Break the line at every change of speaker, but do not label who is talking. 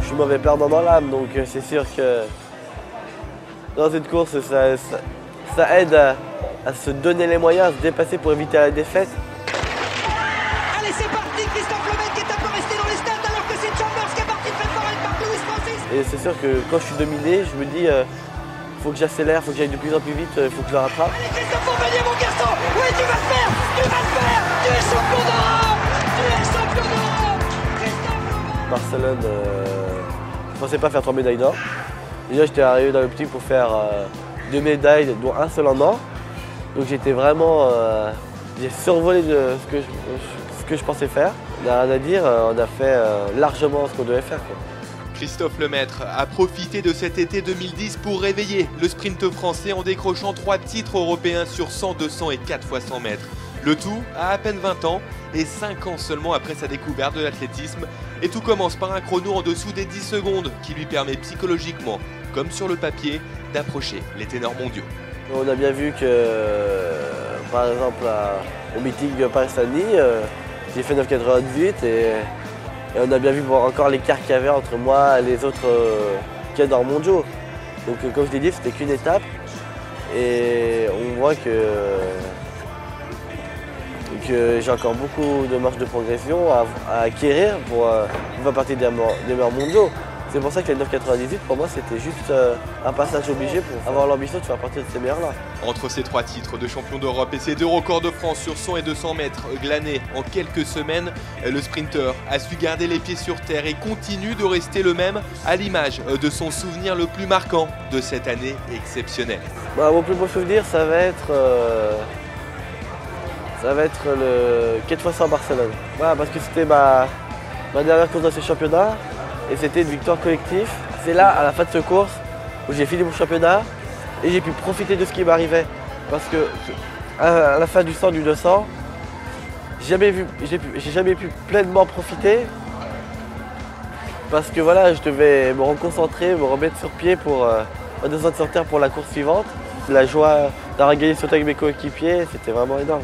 je suis mauvais perdant dans l'âme, donc c'est sûr que dans cette course, ça aide à se donner les moyens, à se dépasser pour éviter la défaite.
Allez, c'est parti, Christophe Lemaitre qui est un peu resté dans les stats alors que c'est Chambers qui est parti très fort avec Marc Lewis Francis.
Et c'est sûr que quand je suis dominé, je me dis faut que j'accélère, faut que j'aille de plus en plus vite, il faut que je le rattrape.
Allez, Christophe Fournier, mon garçon, oui, tu vas le faire, tu vas le faire, tu es champion d'Europe, tu es champion d'Europe, Christophe Lemaitre.
Barcelone, je pensais pas faire 3 médailles d'or. Déjà, j'étais arrivé dans l'optique pour faire 2 médailles, dont un seul en or. Donc j'étais vraiment, j'ai survolé de ce que je pensais faire. On n'a rien à dire, on a fait largement ce qu'on devait faire, quoi.
Christophe Lemaitre a profité de cet été 2010 pour réveiller le sprint français en décrochant 3 titres européens sur 100, 200 et 4 x 100 mètres. Le tout à peine 20 ans et 5 ans seulement après sa découverte de l'athlétisme. Et tout commence par un chrono en dessous des 10 secondes qui lui permet psychologiquement, comme sur le papier, d'approcher les ténors mondiaux.
On a bien vu que, par exemple, au meeting de Paris-Saint-Denis, j'ai fait 9,98 et on a bien vu encore l'écart qu'il y avait entre moi et les autres cadors mondiaux. Donc comme je l'ai dit, c'était qu'une étape et on voit que j'ai encore beaucoup de marge de progression à acquérir pour faire partie des meilleurs mondiaux. C'est pour ça que les 9,98 pour moi c'était juste un passage obligé pour avoir l'ambition de faire partie de ces meilleurs-là.
Entre ces 3 titres de champion d'Europe et ces 2 records de France sur 100 et 200 mètres glanés en quelques semaines, le sprinter a su garder les pieds sur terre et continue de rester le même à l'image de son souvenir le plus marquant de cette année exceptionnelle.
Mon plus beau souvenir, ça va être le 4 x 100 à Barcelone. Voilà, parce que c'était ma dernière course dans ce championnat et c'était une victoire collective. C'est là, à la fin de cette course, où j'ai fini mon championnat et j'ai pu profiter de ce qui m'arrivait. Parce que à la fin du 100, du 200, j'ai jamais pu pleinement profiter parce que voilà, je devais me reconcentrer, me remettre sur pied pour redescendre sur terre pour la course suivante. La joie d'avoir gagné surtout avec mes coéquipiers, c'était vraiment énorme.